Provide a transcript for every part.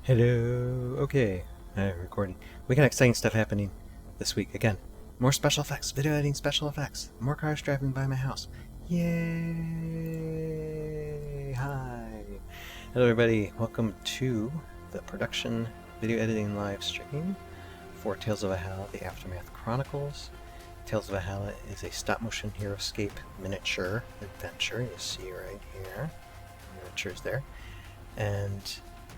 Hello. Okay, I'm recording. We got exciting stuff happening this week. Again, more special effects, video editing special effects, more cars driving by my house. Yay! Hi. Hello, everybody. Welcome to the production video editing live stream for Tales of Valhalla, the Aftermath Chronicles. Tales of Valhalla is a stop-motion HeroScape miniature adventure. You see right here. Miniatures there. And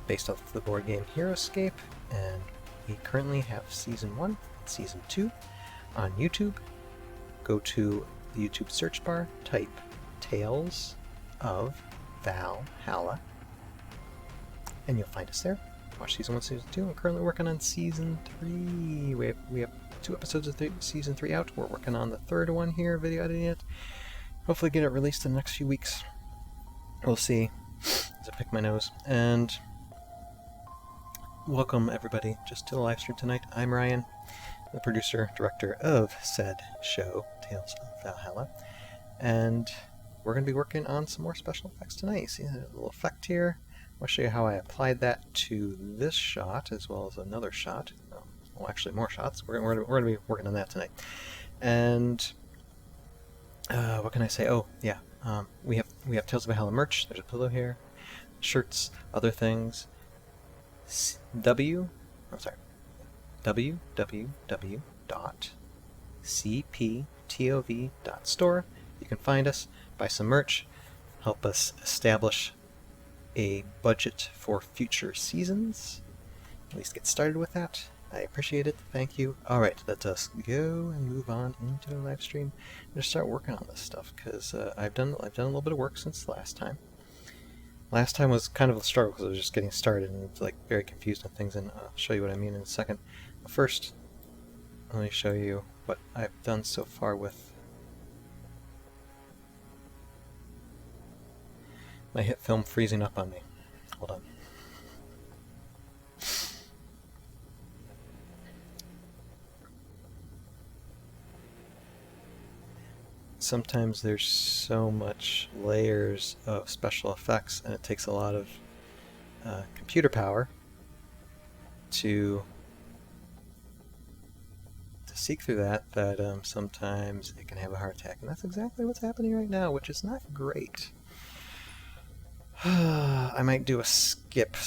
based off the board game HeroScape, and we currently have Season 1 and Season 2 on YouTube. Go to the YouTube search bar, type Tales of Valhalla, and you'll find us there. Watch Season 1, Season 2. I'm currently working on Season 3. We have 2 episodes of Season 3 out. We're working on the third one here, video editing it. Hopefully get it released in the next few weeks. We'll see as I pick my nose. And welcome everybody just to the live stream tonight. I'm Ryan, the producer, director of said show, Tales of Valhalla, and we're going to be working on some more special effects tonight. You see a little effect here. I'll show you how I applied that to this shot as well as another shot. Well, actually more shots. We're going to be working on that tonight. And what can I say? Oh, yeah. We have Tales of Valhalla merch. There's a pillow here, shirts, other things. www.cptov.store. You can find us, buy some merch, help us establish a budget for future seasons. At least get started with that. I appreciate it. Thank you. Alright, let us go and move on into the live stream. I'm going to start working on this stuff because I've done a little bit of work since last time. Last time was kind of a struggle because I was just getting started and like very confused on things, and I'll show you what I mean in a second. But first, let me show you what I've done so far with my Hitfilm freezing up on me. Hold on. Sometimes there's so much layers of special effects and it takes a lot of computer power to seek through that sometimes it can have a heart attack, and that's exactly what's happening right now, which is not great. I might do a skip.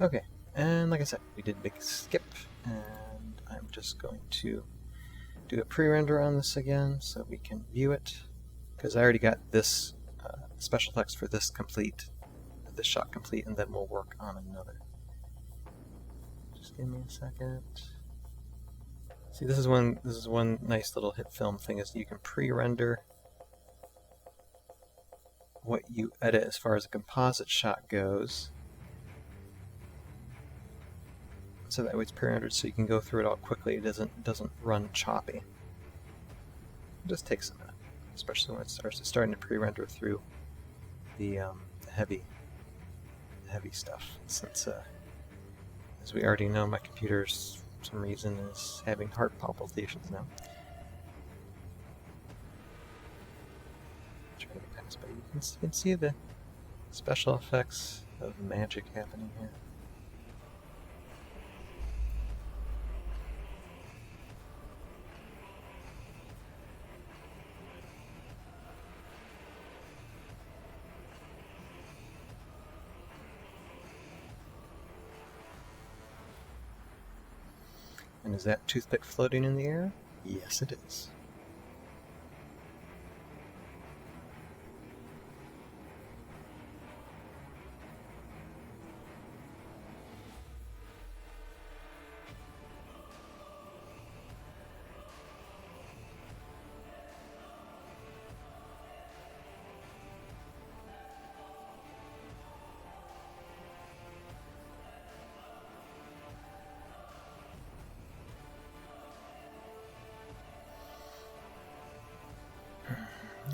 Okay. And like I said, we did a big skip, and I'm just going to do a pre-render on this again so we can view it, because I already got this special effects for this shot complete, and then we'll work on another. Just give me a second. See, this is one nice little Hitfilm thing, is you can pre-render what you edit as far as a composite shot goes. So that way it's pre-rendered so you can go through it all quickly. It doesn't run choppy. It just takes a minute, especially when it's starting to pre-render through the heavy stuff. Since, as we already know, my computer's for some reason is having heart palpitations now. Try to get past, but you can see the special effects of magic happening here. And is that toothpick floating in the air? Yes, it is.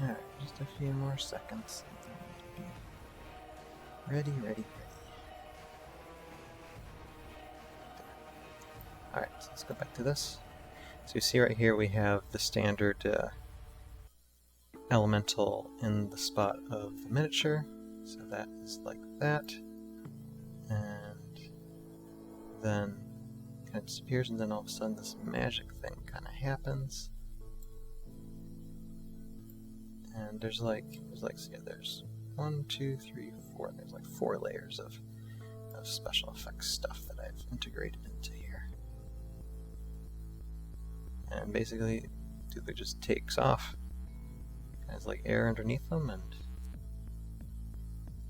Alright, just a few more seconds. Ready. Alright, so let's go back to this. So you see right here we have the standard elemental in the spot of the miniature. So that is like that. And then it kind of disappears, and then all of a sudden this magic thing kind of happens. And there's 1, 2, 3, 4. There's like 4 layers of special effects stuff that I've integrated into here. And basically, it just takes off. Has like air underneath them, and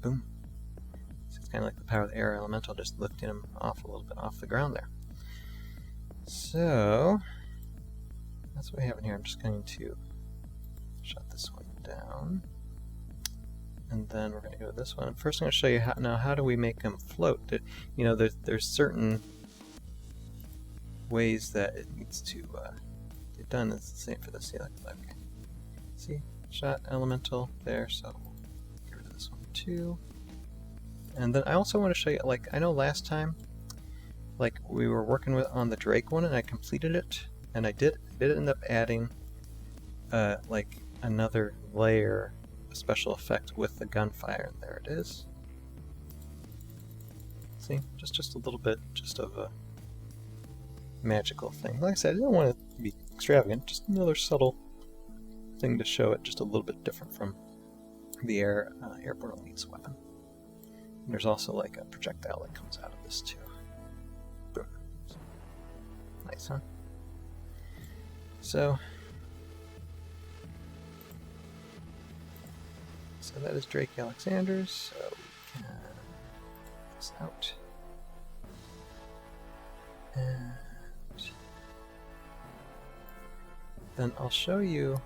boom. So it's kind of like the power of the air elemental, just lifting them off a little bit off the ground there. So that's what we have in here. I'm just going to shut this one down, and then we're going to go to this one. First, I'm going to show you how do we make them float. You know, there's certain ways that it needs to get done. It's the same for this. See, okay. See, shot elemental there. So we'll get rid of this one too. And then I also want to show you, like, I know last time, like, we were working on the Drake one, and I completed it, and I did end up adding like another layer, a special effect with the gunfire, and there it is. See, just a little bit, just of a magical thing. Like I said, I don't want it to be extravagant, just another subtle thing to show it just a little bit different from the airborne elite's weapon. And there's also like a projectile that comes out of this too. Boom. Nice, huh? So that is Drake Alexander's, so we can get this out. And then I'll show you,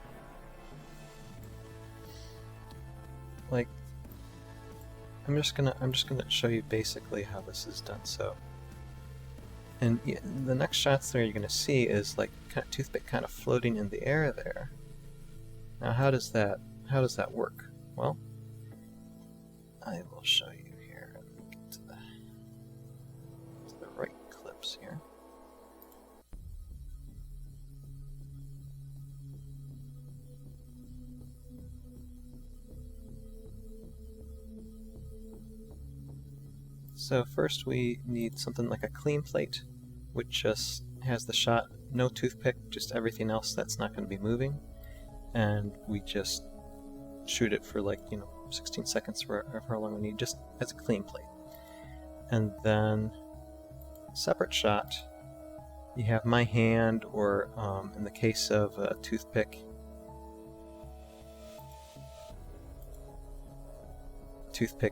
like, I'm just gonna show you basically how this is done. So, and the next shots there you're gonna see is like kind of toothpick kind of floating in the air there. Now, how does that work? Well, I will show you here. Let me get to the right clips here. So first we need something like a clean plate, which just has the shot, no toothpick, just everything else that's not going to be moving. And we just shoot it for, like, 16 seconds for how long we need, just as a clean plate. And then separate shot, you have my hand, or in the case of a toothpick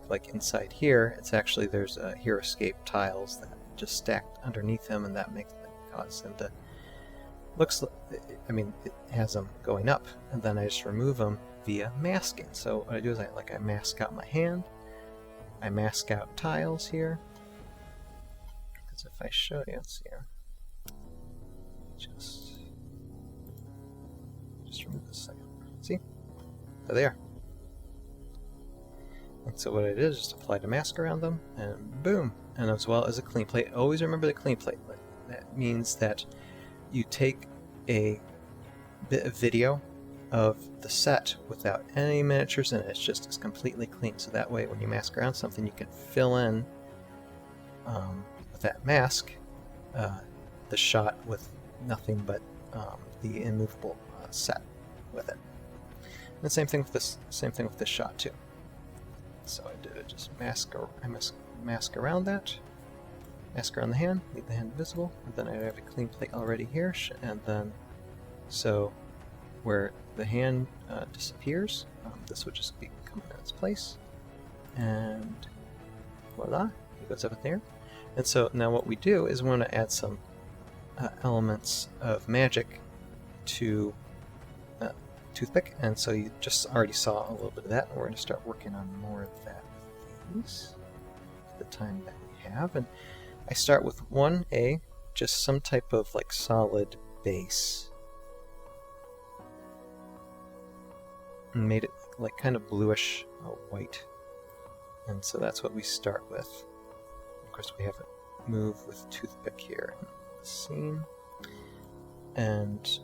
like inside here, it's actually, there's here escape tiles that just stacked underneath him, and that causes him to, it has them going up, and then I just remove them via masking. So what I do is I mask out my hand, I mask out tiles here, because if I show you, let's see here, just remove this second. See? There they are. And so what I did is just applied a mask around them, and boom! And as well as a clean plate. Always remember the clean plate. That means that you take a bit of video of the set without any miniatures in it. It's completely clean. So that way, when you mask around something, you can fill in with that mask the shot with nothing but the immovable set with it. And the same thing with this. Same thing with this shot too. So I did it, just mask around that, mask around the hand, leave the hand visible, and then I have a clean plate already here, and then, so where the hand disappears, this would just be coming in its place, and voila, it goes up in there. And so now what we do is we want to add some elements of magic to toothpick, and so you just already saw a little bit of that, and we're going to start working on more of that with these at the time that we have. And I start with 1A, just some type of like solid base, and made it like kind of bluish white, and so that's what we start with. Of course, we have it move with toothpick here in the scene, and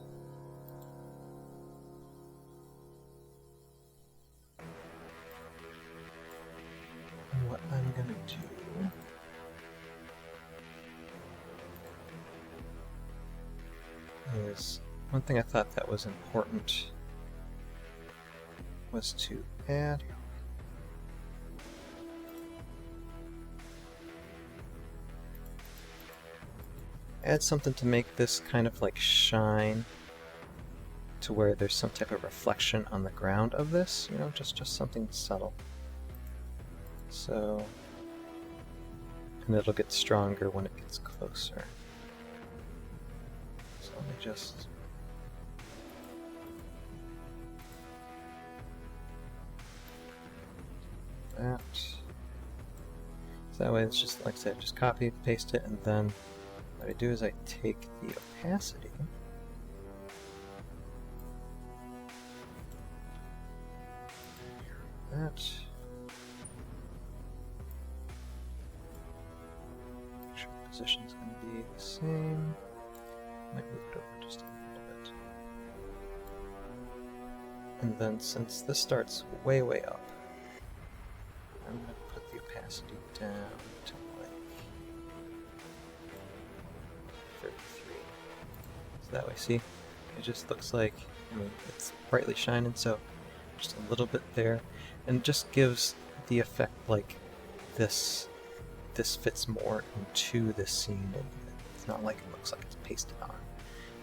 One thing I thought that was important was to add something to make this kind of like shine to where there's some type of reflection on the ground of this, you know, just something subtle. So, and it'll get stronger when it gets closer. So let me just that. So that way it's just, like I said, just copy, paste it, and then what I do is I take the opacity that. Make sure the position's going to be the same. Might move it over just a little bit. And then since this starts way, way up, I'm going to put the opacity down to like 33. So that way, see, it just looks like, I mean, it's brightly shining, so just a little bit there. And it just gives the effect like this fits more into this scene. It's not like it looks like it's pasted on.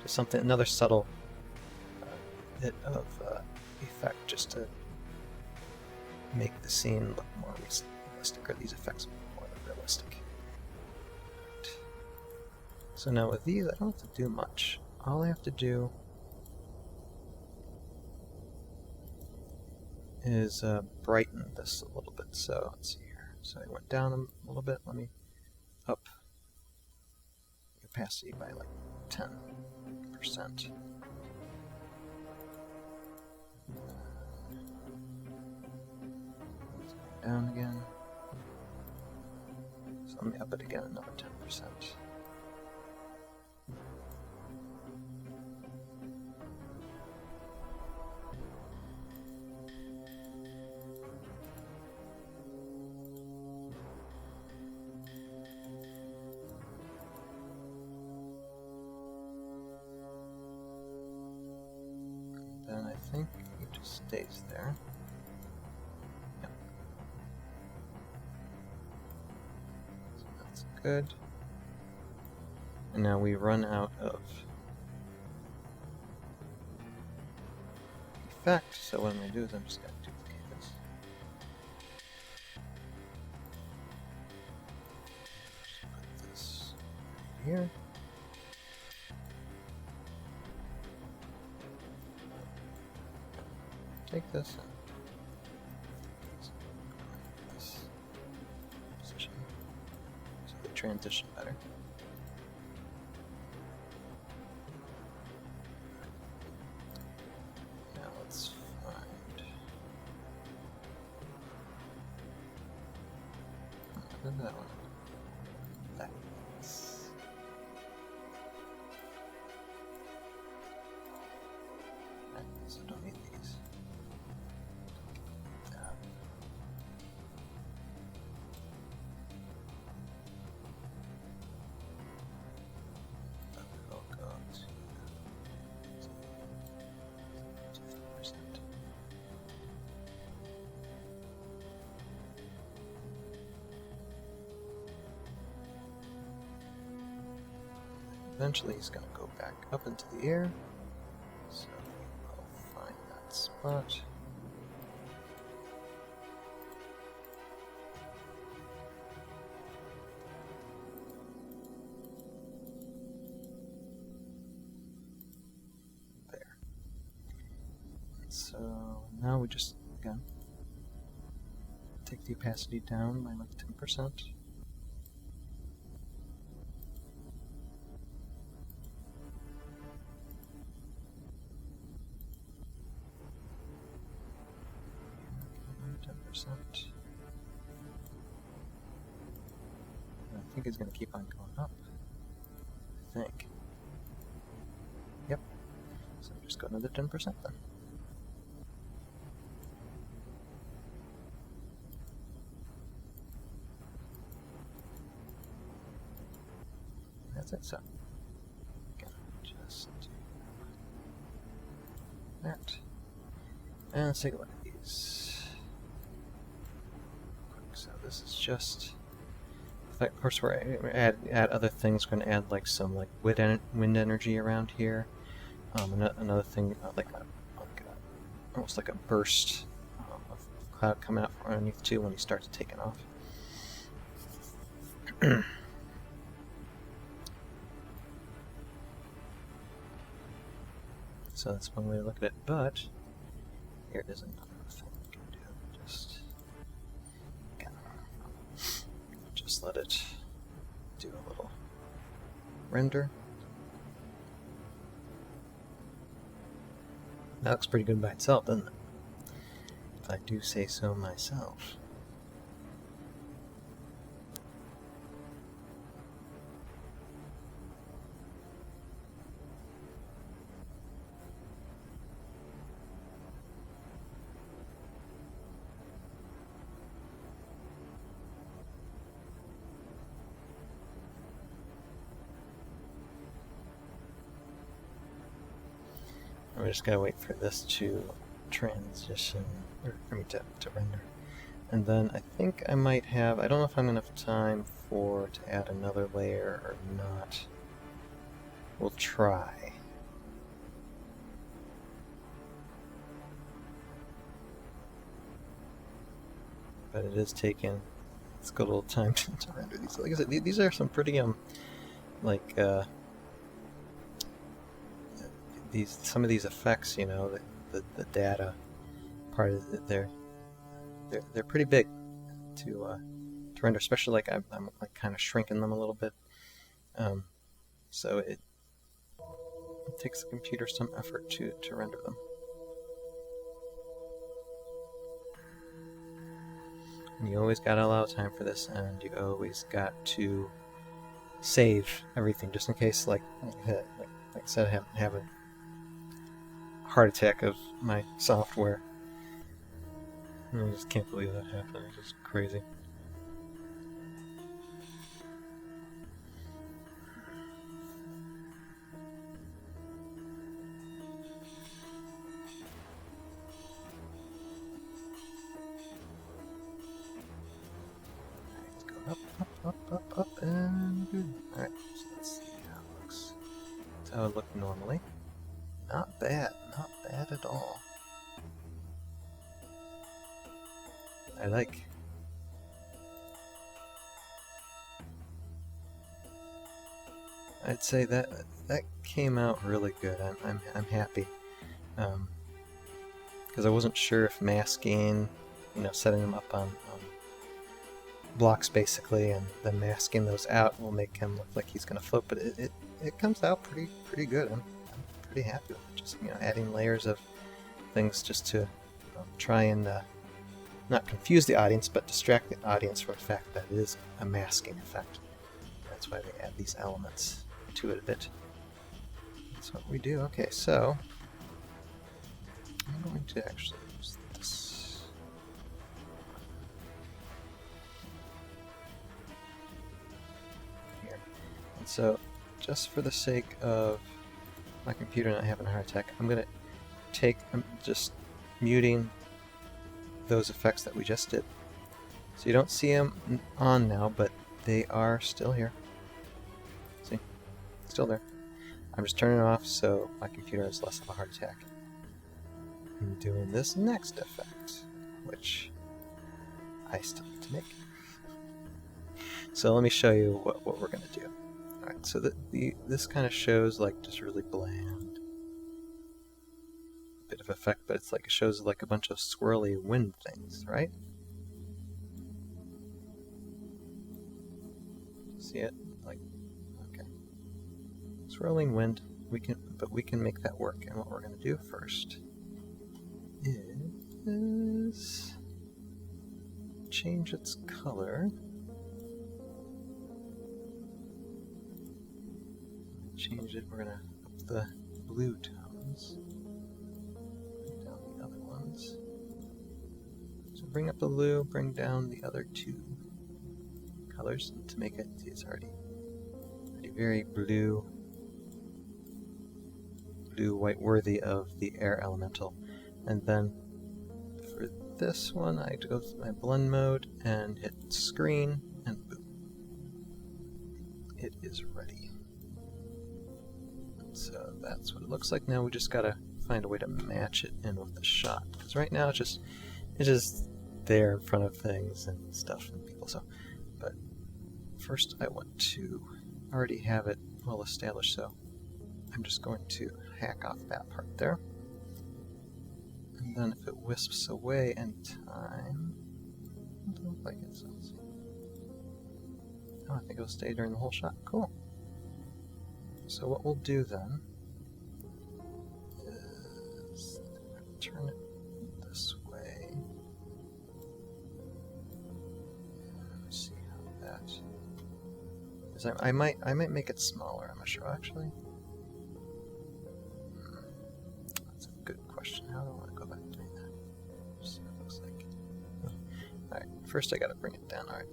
Just something, another subtle bit of effect just to make the scene look more realistic, or these effects more realistic. So now with these, I don't have to do much. All I have to do is brighten this a little bit. So let's see here. So I went down a little bit. Let me up the opacity by like 10%. Down again. So let me up it again another 10%. Then I think it just stays there. Yep. So that's good. And now we run out of effect, so what I'm going to do is I'm just going to duplicate this. Just put this right here. Take this and this position so they transition better. Now let's find that one. That's right, so don't need these. Eventually he's going to go back up into the air, so we'll find that spot. There. So now we just, again, take the opacity down by like 10%. I think it's going to keep on going up. I think. Yep. So just go another 10% then. That's it. So again, just that. And let's take a look at these. So this is just, of course we're add other things. We're going to add like some like wind energy around here. Another thing almost like a burst of cloud coming out from underneath too when he starts taking off. So that's one way to look at it, but here is another thing we can do. Just let it do a little render. That looks pretty good by itself, doesn't it? If I do say so myself. We just gotta wait for this to transition, or for me to render. And then I think I might have, I don't know if I'm gonna have time to add another layer or not. We'll try. But it is taking, it's got a little time to render these. Like I said, these are some pretty, some of these effects, you know, the data part of it, they're pretty big to render, especially like I'm like kind of shrinking them a little bit. So it takes the computer some effort to render them. And you always gotta allow time for this, and you always got to save everything just in case, like I said, I have a heart attack of my software. I just can't believe that happened. It's just crazy. Let's go up, and good. Alright, so let's see how it looks. That's how it looked normally. Not bad at all. I'd say that came out really good. I'm happy, because I wasn't sure if masking, you know, setting them up on blocks basically, and then masking those out will make him look like he's gonna float. But it comes out pretty good. I'm pretty happy with it. Just, you know, adding layers of things just to try and not confuse the audience, but distract the audience from the fact that it is a masking effect. That's why we add these elements to it a bit. That's what we do. Okay, so I'm going to actually use this. Here. And so, just for the sake of my computer not having a heart attack, I'm going to I'm just muting those effects that we just did. So you don't see them on now, but they are still here. See? Still there. I'm just turning it off so my computer has less of a heart attack. I'm doing this next effect, which I still need to make. So let me show you what we're going to do. Alright, so this kind of shows like just really bland bit of effect, but it's like it shows like a bunch of swirly wind things, right? See it? Like, okay. Swirling wind, we can make that work. And what we're going to do first is change its color. Change it, we're going to up the blue tones. Bring down the other ones. So bring up the blue, bring down the other two colors to make it, see, it's already very blue. blue white worthy of the air elemental. And then for this one, I go to my blend mode and hit screen, and boom. It is ready. So that's what it looks like. Now we just gotta find a way to match it in with the shot. Because right now it's just there in front of things and stuff and people. So, but first I want to already have it well established, so I'm just going to hack off that part there. And then if it wisps away anytime, it doesn't look like it, so let's see. Oh, I think it'll stay during the whole shot. Cool. So what we'll do then is turn it this way. Let me see how that is. I might make it smaller. I'm not sure actually. That's a good question. How do I want to go about doing that? Let's see what it looks like. Oh. All right. First, I got to bring it down. All right.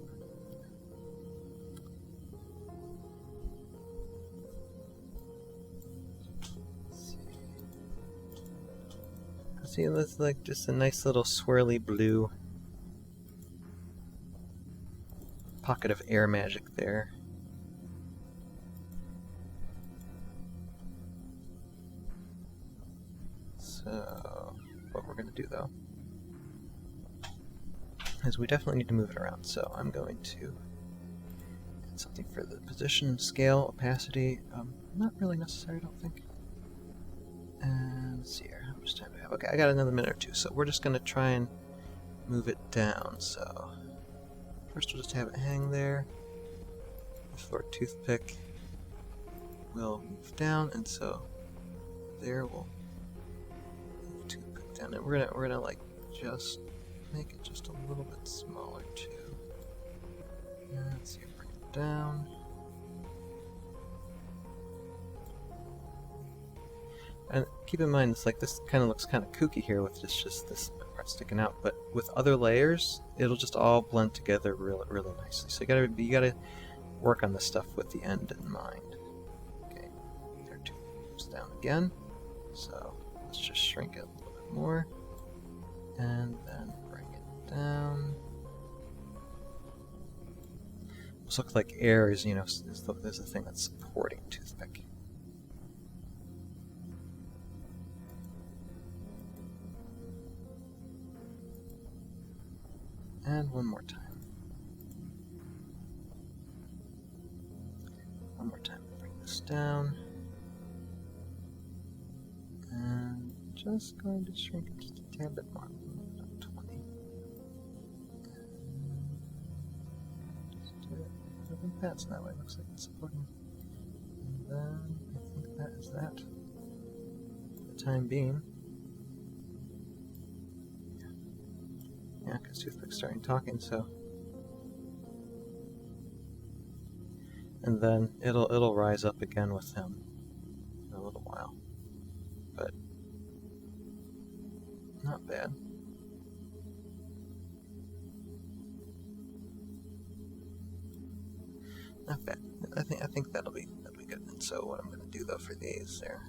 See, it looks like just a nice little swirly blue pocket of air magic there. So, what we're going to do though is we definitely need to move it around. So I'm going to add something for the position, scale, opacity. Not really necessary, I don't think. And let's see here, how much time do I have? Okay, I got another minute or two, so we're just going to try and move it down. So first we'll just have it hang there. For a toothpick will move down, and so there we'll move toothpick down. And we're gonna like just make it just a little bit smaller too. And let's see, bring it down. And keep in mind, it's like this kind of looks kind of kooky here with just this part sticking out, but with other layers, it'll just all blend together really, really nicely. So you gotta work on this stuff with the end in mind. Okay, there two moves down again. So let's just shrink it a little bit more, and then bring it down. This looks like air is, you know, is the thing that's supporting toothpick. And one more time. One more time. Bring this down. And just going to shrink it just a tad bit more. About 20. Just do it. I think that's that way. Looks like it's supporting. And then I think that is that. For the time being. Yeah, because Toothpick's starting talking, so. And then it'll rise up again with him in a little while. But not bad. Not bad. I think that'll be good. And so what I'm gonna do though for these there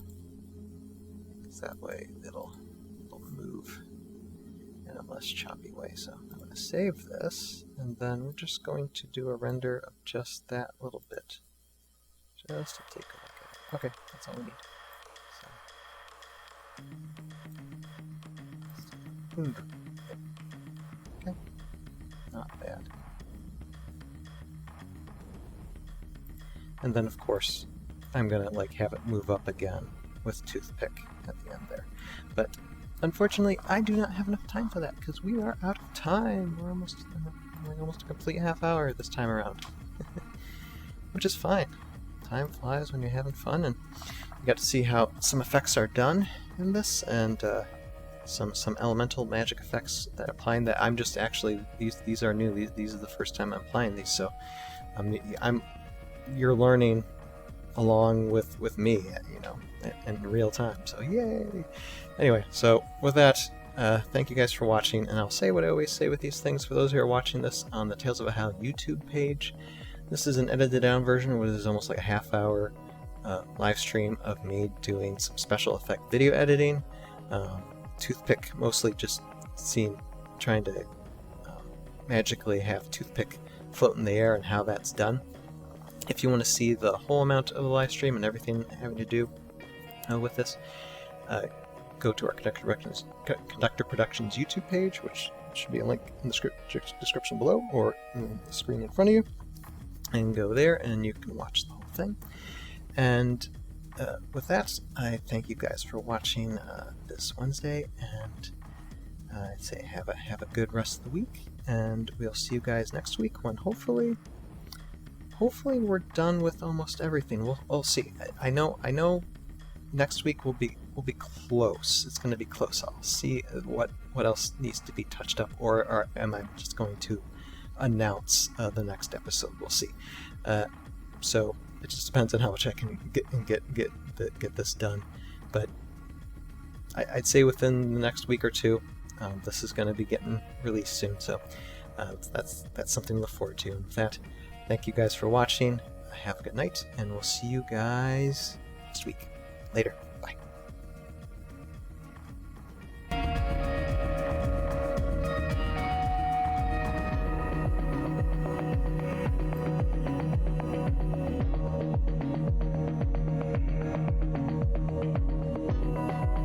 is that way it'll move in a less choppy way. So I'm going to save this, and then we're just going to do a render of just that little bit. Just to take a look at it. Okay, that's all we need. So, okay, not bad. And then of course, I'm going to like have it move up again with Toothpick at the end there. But unfortunately, I do not have enough time for that because we are out of time. We're almost a complete half hour this time around, which is fine. Time flies when you're having fun, and you got to see how some effects are done in this, and some elemental magic effects that applying that I'm just actually these are new. These are the first time I'm applying these, so you're learning along with me, you know, in real time. So yay! Anyway, so with that, thank you guys for watching, and I'll say what I always say with these things for those who are watching this on the Tales of Valhalla YouTube page. This is an edited down version, which is almost like a half-hour live stream of me doing some special effect video editing. Toothpick, mostly just trying to magically have Toothpick float in the air and how that's done. If you want to see the whole amount of the live stream and everything having to do with this, go to our Conductor Productions YouTube page, which should be a link in the description below or in the screen in front of you, and go there and you can watch the whole thing. And with that, I thank you guys for watching this Wednesday, and I'd say have a good rest of the week, and we'll see you guys next week when hopefully we're done with almost everything. We'll see. I know next week will be close. It's going to be close. I'll see what else needs to be touched up, or am I just going to announce the next episode? We'll see. So it just depends on how much I can get this done. But I'd say within the next week or two, this is going to be getting released soon. So that's something to look forward to. And with that, thank you guys for watching. Have a good night, and we'll see you guys next week. Later.